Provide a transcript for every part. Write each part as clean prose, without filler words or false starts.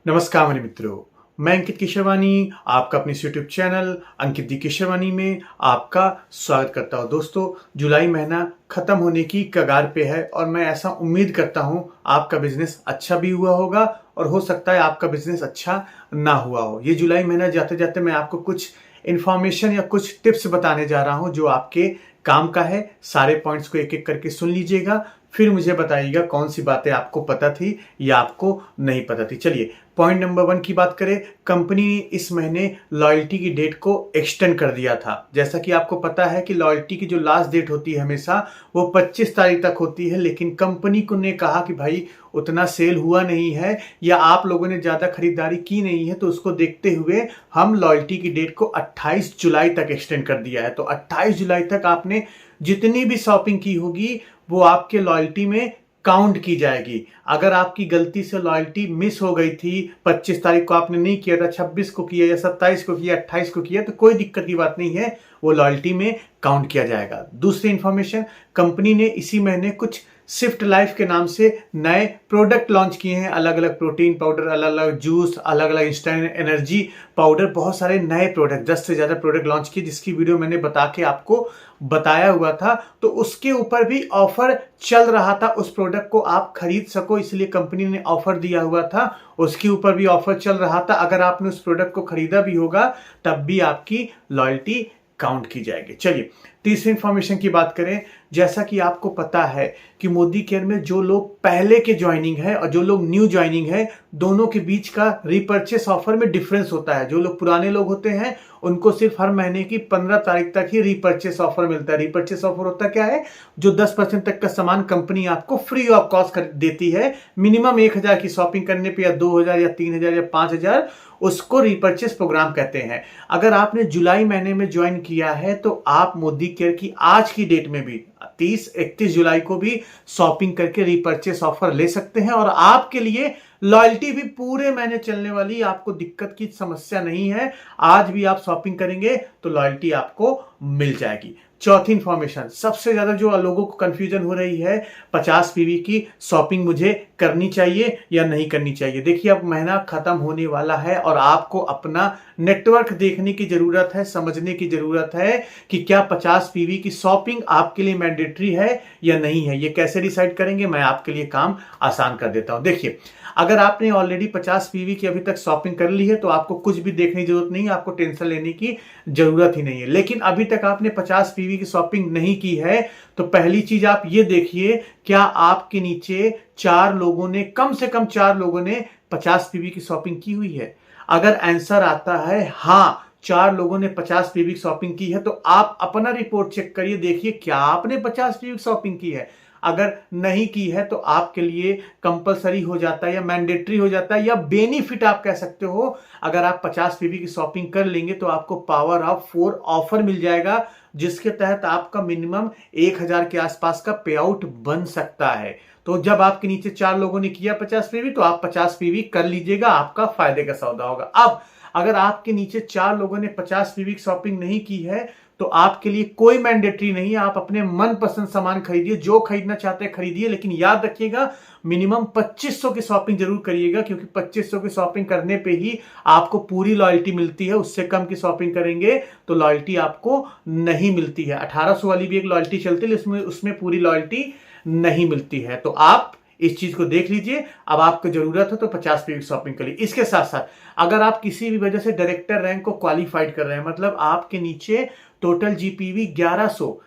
नमस्कार मेरे मित्रों, मैं अंकित केशरवानी आपका अपने यूट्यूब चैनल अंकित दी केशरवानी में आपका स्वागत करता हूं। दोस्तों, जुलाई महीना खत्म होने की कगार पे है और मैं ऐसा उम्मीद करता हूं आपका बिजनेस अच्छा भी हुआ होगा और हो सकता है आपका बिजनेस अच्छा ना हुआ हो। ये जुलाई महीना जाते जाते मैं आपको कुछ इन्फॉर्मेशन या कुछ टिप्स बताने जा रहा हूं जो आपके काम का है। सारे पॉइंट्स को एक एक करके सुन लीजिएगा, फिर मुझे बताइएगा कौन सी बातें आपको पता थी या आपको नहीं पता थी। चलिए, पॉइंट नंबर 1 की बात करें। कंपनी ने इस महीने लॉयल्टी की डेट को एक्सटेंड कर दिया था। जैसा कि आपको पता है कि लॉयल्टी की जो लास्ट डेट होती है हमेशा वो 25 तारीख तक होती है, लेकिन कंपनी को ने कहा कि भाई उतना सेल हुआ नहीं है या आप लोगों ने ज़्यादा खरीदारी की नहीं है, तो उसको देखते हुए हम लॉयल्टी की डेट को 28 जुलाई तक एक्सटेंड कर दिया है। तो 28 जुलाई तक आपने जितनी भी शॉपिंग की होगी वो आपके लॉयल्टी में काउंट की जाएगी। अगर आपकी गलती से लॉयल्टी मिस हो गई थी, 25 तारीख को आपने नहीं किया था, 26 को किया या 27 को किया, 28 को किया, तो कोई दिक्कत की बात नहीं है, वो लॉयल्टी में काउंट किया जाएगा। दूसरी इंफॉर्मेशन, कंपनी ने इसी महीने कुछ शिफ्ट लाइफ के नाम से नए प्रोडक्ट लॉन्च किए हैं। अलग अलग प्रोटीन पाउडर, अलग अलग जूस, अलग अलग इंस्टेंट एनर्जी पाउडर, बहुत सारे नए प्रोडक्ट, 10 से ज्यादा प्रोडक्ट लॉन्च किए, जिसकी वीडियो मैंने बता के आपको बताया हुआ था। तो उसके ऊपर भी ऑफर चल रहा था, उस प्रोडक्ट को आप खरीद सको, इसलिए कंपनी ने ऑफर दिया हुआ था। उसके ऊपर भी ऑफर चल रहा था। अगर आपने उस प्रोडक्ट को खरीदा भी होगा तब भी आपकी लॉयल्टी काउंट की जाएगी। चलिए, तीसरी इंफॉर्मेशन की बात करें। जैसा कि आपको पता है कि मोदी केयर में जो लोग पहले के ज्वाइनिंग है और जो लोग न्यू ज्वाइनिंग है, दोनों के बीच का रिपर्चेस ऑफर में डिफरेंस होता है। जो लोग पुराने लोग होते हैं उनको सिर्फ हर महीने की 15 तारीख तक ही रिपर्चेस ऑफर मिलता है। रिपर्चेस ऑफर होता क्या है? जो 10% तक का सामान कंपनी आपको फ्री ऑफ कॉस्ट देती है। मिनिमम 1000 की शॉपिंग करने पे, या 2000 या 3000 या 5000, उसको रिपर्चेस प्रोग्राम कहते हैं। अगर आपने जुलाई महीने में ज्वाइन किया है तो आप मोदी केयर की आज की डेट में भी 30-31 जुलाई को भी शॉपिंग करके रिपर्चेस ऑफर ले सकते हैं और आपके लिए लॉयल्टी भी पूरे महीने चलने वाली, आपको दिक्कत की समस्या नहीं है। आज भी आप शॉपिंग करेंगे तो लॉयल्टी आपको मिल जाएगी। चौथी इंफॉर्मेशन, सबसे ज्यादा जो लोगों को कंफ्यूजन हो रही है, 50 पीवी की शॉपिंग मुझे करनी चाहिए या नहीं करनी चाहिए। देखिए, अब महीना खत्म होने वाला है और आपको अपना नेटवर्क देखने की जरूरत है, समझने की जरूरत है कि क्या 50 पीवी की शॉपिंग आपके लिए मैंडेटरी है या नहीं है। ये कैसे डिसाइड करेंगे, मैं आपके लिए काम आसान कर देता हूं। देखिए, अगर आपने ऑलरेडी 50 पीवी की अभी तक शॉपिंग कर ली है तो आपको कुछ भी देखने की जरूरत नहीं है, आपको टेंशन लेने की जरूरत ही नहीं है। लेकिन अभी तक आपने 50 पीवी की शॉपिंग नहीं की है तो पहली चीज आप ये देखिए, क्या आपके नीचे 4 लोगों ने, कम से कम 4 लोगों ने 50 पीवी की शॉपिंग की हुई है। अगर आंसर आता है हाँ, 4 लोगों ने 50 पीवी की शॉपिंग की है, तो आप अपना रिपोर्ट चेक करिए, देखिए क्या आपने 50 पीवी की शॉपिंग की है। अगर नहीं की है तो आपके लिए कंपलसरी हो जाता है या मैंडेटरी हो जाता है या बेनिफिट आप कह सकते हो। अगर आप 50 पीवी की शॉपिंग कर लेंगे तो आपको पावर ऑफ 4 ऑफर मिल जाएगा, जिसके तहत आपका मिनिमम 1000 के आसपास का पे आउट बन सकता है। तो जब आपके नीचे 4 लोगों ने किया 50 पीवी तो आप 50 पीवी कर लीजिएगा, आपका फायदे का सौदा होगा। अब अगर आपके नीचे 4 लोगों ने 50 पीवी की शॉपिंग नहीं की है तो आपके लिए कोई मैंडेटरी नहीं है। आप अपने मनपसंद सामान खरीदिए, जो खरीदना चाहते हैं खरीदिए, लेकिन याद रखिएगा मिनिमम 2500 की शॉपिंग जरूर करिएगा, क्योंकि 2500 की शॉपिंग करने पे ही आपको पूरी लॉयल्टी मिलती है। उससे कम की शॉपिंग करेंगे तो लॉयल्टी आपको नहीं मिलती है। 1800 वाली भी एक लॉयल्टी चलती है, उसमें पूरी लॉयल्टी नहीं मिलती है। तो आप इस चीज को देख लीजिए। अब आपको जरूरत है तो 50 पीवी शॉपिंग करिए। इसके साथ साथ अगर आप किसी भी वजह से डायरेक्टर रैंक को क्वालिफाइड कर रहे हैं, मतलब आपके नीचे टोटल जीपीवी 1100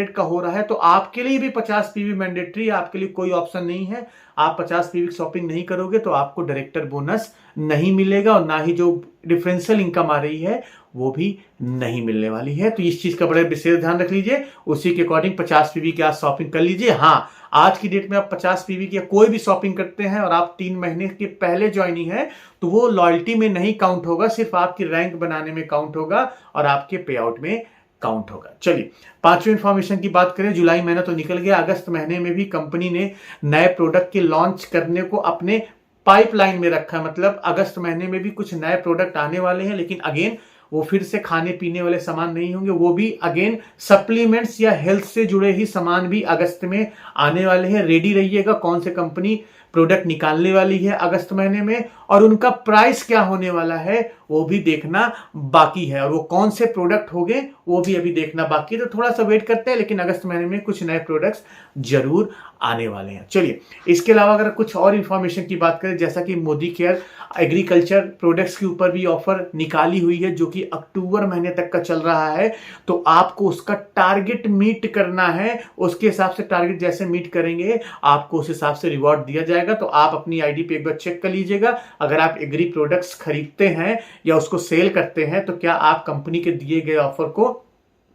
का हो रहा है, तो आपके लिए भी 50 पीवी मैंडेटरी है, आपके लिए कोई ऑप्शन नहीं है। आप 50 पीवी शॉपिंग नहीं करोगे तो आपको डायरेक्टर बोनस नहीं मिलेगा और ना ही जो डिफरेंशियल इनकम आ रही है वो भी नहीं मिलने वाली है। तो इस चीज का बड़े विशेष ध्यान रख लीजिए, उसी के अकॉर्डिंग 50 पीवी की आज शॉपिंग कर लीजिए। हाँ, आज की डेट में आप 50 पीवी की कोई भी शॉपिंग करते हैं और आप 3 महीने के पहले ज्वाइनिंग है तो वो लॉयल्टी में नहीं काउंट होगा, सिर्फ आपकी रैंक बनाने में काउंट होगा और आपके पे आउट में काउंट होगा। चलिए, पांचवी इंफॉर्मेशन की बात करें। जुलाई महीना तो निकल गया, अगस्त महीने में भी कंपनी ने नए प्रोडक्ट के लॉन्च करने को अपने पाइपलाइन में रखा है। मतलब अगस्त महीने में भी कुछ नए प्रोडक्ट आने वाले हैं, लेकिन अगेन वो फिर से खाने पीने वाले सामान नहीं होंगे, वो भी अगेन सप्लीमेंट्स या हेल्थ से जुड़े ही सामान भी अगस्त में आने वाले हैं। रेडी रहिएगा, कौन से कंपनी प्रोडक्ट निकालने वाली है अगस्त महीने में, और उनका प्राइस क्या होने वाला है वो भी देखना बाकी है, और वो कौन से प्रोडक्ट होंगे वो भी अभी देखना बाकी है। तो थोड़ा सा वेट करते हैं, लेकिन अगस्त महीने में कुछ नए प्रोडक्ट्स जरूर आने वाले हैं। चलिए, इसके अलावा अगर कुछ और इंफॉर्मेशन की बात करें, जैसा कि मोदी केयर एग्रीकल्चर प्रोडक्ट्स के ऊपर भी ऑफर निकाली हुई है जो कि अक्टूबर महीने तक का चल रहा है, तो आपको उसका टारगेट मीट करना है। उसके हिसाब से टारगेट जैसे मीट करेंगे आपको उस हिसाब से रिवॉर्ड दिया जाएगा। तो आप अपनी आईडी पे एक बार चेक कर लीजिएगा, अगर आप एग्री प्रोडक्ट्स खरीदते हैं या उसको सेल करते हैं तो क्या आप कंपनी के दिए गए ऑफर को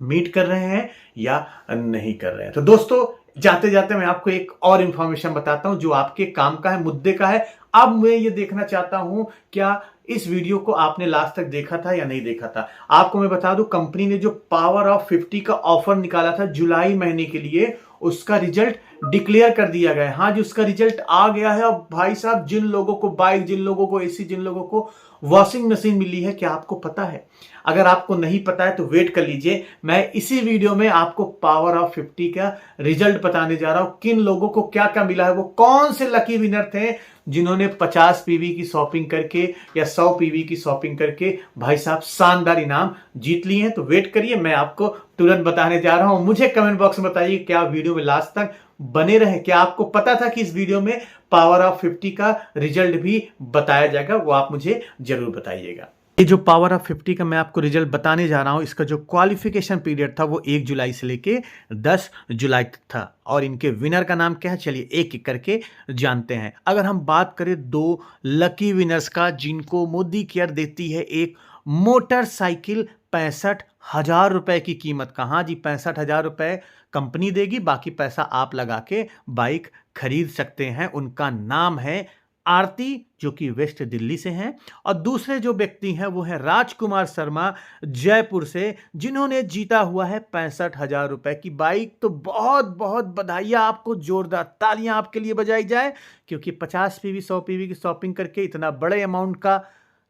मीट कर रहे हैं या नहीं कर रहे हैं। तो दोस्तों, जाते जाते मैं आपको एक और इंफॉर्मेशन बताता हूं जो आपके काम का है, मुद्दे का है। अब मैं ये देखना चाहता हूं क्या इस वीडियो को आपने लास्ट तक देखा था या नहीं देखा था। आपको मैं बता दूं, कंपनी ने जो पावर ऑफ 50 का ऑफर निकाला था जुलाई महीने के लिए, उसका रिजल्ट डिक्लेयर कर दिया गया है। हाँ जी, उसका रिजल्ट आ गया है। और भाई साहब, जिन लोगों को बाइक, जिन लोगों को एसी, जिन लोगों को वॉशिंग मशीन मिली है, क्या आपको पता है? अगर आपको नहीं पता है तो वेट कर लीजिए, मैं इसी वीडियो में आपको पावर ऑफ 50 का रिजल्ट बताने जा रहा हूं। किन लोगों को क्या क्या मिला है, वो कौन से लकी विनर थे जिन्होंने 50 पीवी की शॉपिंग करके या 100 पीवी की शॉपिंग करके भाई साहब शानदार इनाम जीत लिए हैं। तो वेट करिए, मैं आपको तुरंत बताने जा रहा हूं। मुझे कमेंट बॉक्स में बताइए क्या वीडियो में लास्ट तक बने रहे। क्या आपको पता था कि इस वीडियो में पावर ऑफ 50 का रिजल्ट भी बताया जाएगा? वो आप मुझे जरूर बताइएगा। ये जो पावर ऑफ 50 का मैं आपको रिजल्ट बताने जा रहा हूं, इसका जो क्वालिफिकेशन पीरियड था वो 1 जुलाई से लेके 10 जुलाई तक था। और इनके विनर का नाम क्या है, चलिए एक एक करके जानते हैं। अगर हम बात करें 2 लकी विनर्स का जिनको मोदी केयर देती है एक मोटरसाइकिल 65,000 रुपए की कीमत का। हाँ जी, 65,000 रुपए कंपनी देगी, बाकी पैसा आप लगा के बाइक खरीद सकते हैं। उनका नाम है आरती, जो कि वेस्ट दिल्ली से हैं। और दूसरे जो व्यक्ति हैं वो है राजकुमार शर्मा जयपुर से, जिन्होंने जीता हुआ है 65,000 रुपए की बाइक। तो बहुत बहुत बधाइयां आपको, जोरदार तालियां आपके लिए बजाई जाए, क्योंकि 50 पीवी 100 पीवी की शॉपिंग करके इतना बड़े अमाउंट का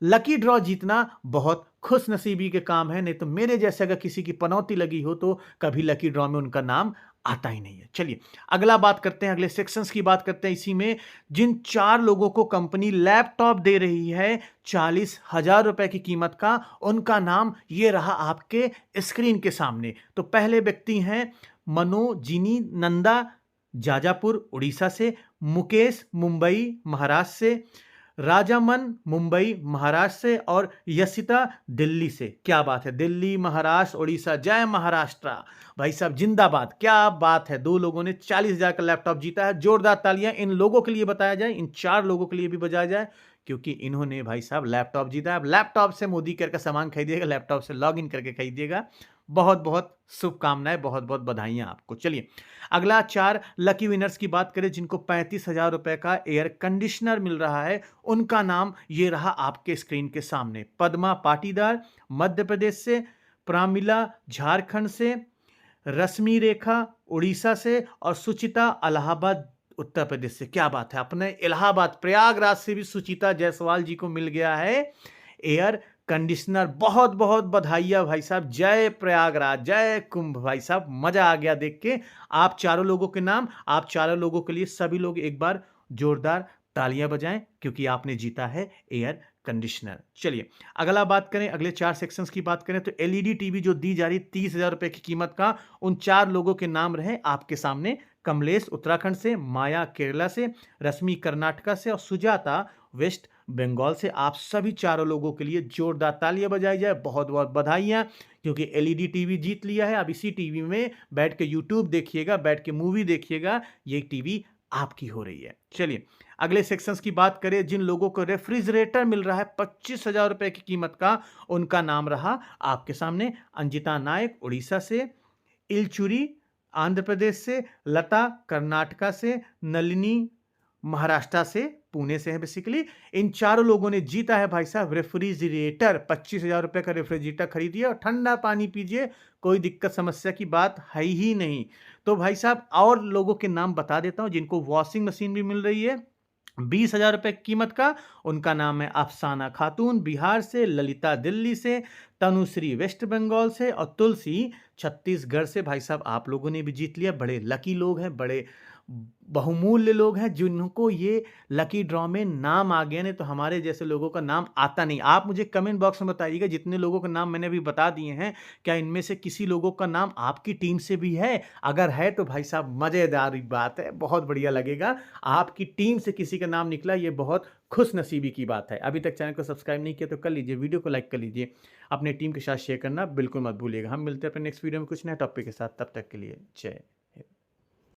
लकी ड्रॉ जीतना बहुत खुश नसीबी के काम है। नहीं तो मेरे जैसे अगर किसी की पनौती लगी हो तो कभी लकी ड्रॉ में उनका नाम आता ही नहीं है। चलिए अगला बात करते हैं, अगले सेक्शंस की बात करते हैं। इसी में जिन 4 लोगों को कंपनी लैपटॉप दे रही है 40,000 रुपए की कीमत का, उनका नाम ये रहा आपके स्क्रीन के सामने। तो पहले व्यक्ति हैं मनोजिनी नंदा जाजापुर उड़ीसा से, मुकेश मुंबई महाराष्ट्र से, राजामन मुंबई महाराष्ट्र से, और यशिता दिल्ली से। क्या बात है, दिल्ली, महाराष्ट्र, उड़ीसा, जय महाराष्ट्र भाई साहब, जिंदाबाद। क्या बात है, 2 लोगों ने 40,000 का लैपटॉप जीता है। जोरदार तालियां इन लोगों के लिए बताया जाए, इन 4 लोगों के लिए भी बजाया जाए, क्योंकि इन्होंने भाई साहब लैपटॉप जीता है। अब लैपटॉप से मोदी केयर का सामान खरीदिएगा, लैपटॉप से लॉग इन करके खरीदिएगा। बहुत बहुत शुभकामनाएं, बहुत बहुत बधाइयां आपको। चलिए अगला 4 लकी विनर्स की बात करें जिनको 35,000 रुपए का एयर कंडीशनर मिल रहा है, उनका नाम ये रहा आपके स्क्रीन के सामने। पद्मा पाटीदार मध्य प्रदेश से, प्रामिला झारखंड से, रश्मि रेखा उड़ीसा से, और सुचिता इलाहाबाद उत्तर प्रदेश से। क्या बात है, अपने इलाहाबाद प्रयागराज से भी सुचिता जायसवाल जी को मिल गया है एयर कंडीशनर। बहुत बहुत बधाइयां भाई साहब, जय प्रयागराज, जय कुंभ। भाई साहब मजा आ गया देख के। आप 4 लोगों के नाम, आप 4 लोगों के लिए सभी लोग एक बार जोरदार तालियां बजाएं, क्योंकि आपने जीता है एयर कंडीशनर। चलिए अगला बात करें, अगले 4 सेक्शंस की बात करें तो एलईडी टीवी जो दी जा रही 30,000 रुपए की कीमत का, उन 4 लोगों के नाम रहे आपके सामने। कमलेश उत्तराखंड से, माया केरला से, रश्मि कर्नाटका से, और सुजाता वेस्ट बंगाल से। आप सभी 4 लोगों के लिए जोरदार तालियां बजाई जाए, बहुत बहुत बधाइयां, क्योंकि एलईडी टीवी जीत लिया है। अब इसी टीवी में बैठ के यूट्यूब देखिएगा, बैठ के मूवी देखिएगा, ये टीवी आपकी हो रही है। चलिए अगले सेक्शंस की बात करें, जिन लोगों को रेफ्रिजरेटर मिल रहा है 25,000 रुपए की कीमत का, उनका नाम रहा आपके सामने। अंजिता नायक उड़ीसा से, इलचुरी आंध्र प्रदेश से, लता कर्नाटका से, नलिनी महाराष्ट्र से, पुणे से है बेसिकली। इन 4 लोगों ने जीता है भाई साहब रेफ्रिजरेटर। 25,000 रुपए का रेफ्रिजरेटर खरीदिए और ठंडा पानी पीजिए, कोई दिक्कत समस्या की बात है ही नहीं। तो भाई साहब और लोगों के नाम बता देता हूं जिनको वॉशिंग मशीन भी मिल रही है 20,000 रुपए कीमत का। उनका नाम है अफसाना खातून बिहार से, ललिता दिल्ली से, तनुश्री वेस्ट बंगाल से, और तुलसी छत्तीसगढ़ से। भाई साहब आप लोगों ने भी जीत लिया, बड़े लकी लोग हैं, बड़े बहुमूल्य लोग हैं जिनको ये लकी ड्रॉ में नाम आ गया, नहीं तो हमारे जैसे लोगों का नाम आता नहीं। आप मुझे कमेंट बॉक्स में बताइएगा, जितने लोगों का नाम मैंने अभी बता दिए हैं, क्या इनमें से किसी लोगों का नाम आपकी टीम से भी है? अगर है तो भाई साहब मज़ेदार बात है, बहुत बढ़िया लगेगा। आपकी टीम से किसी का नाम निकला, ये बहुत खुशनसीबी की बात है। अभी तक चैनल को सब्सक्राइब नहीं किया तो कर लीजिए, वीडियो को लाइक कर लीजिए, अपने टीम के साथ शेयर करना बिल्कुल मत भूलिएगा। हम मिलते हैं अपने नेक्स्ट वीडियो में कुछ नए टॉपिक के साथ, तब तक के लिए जय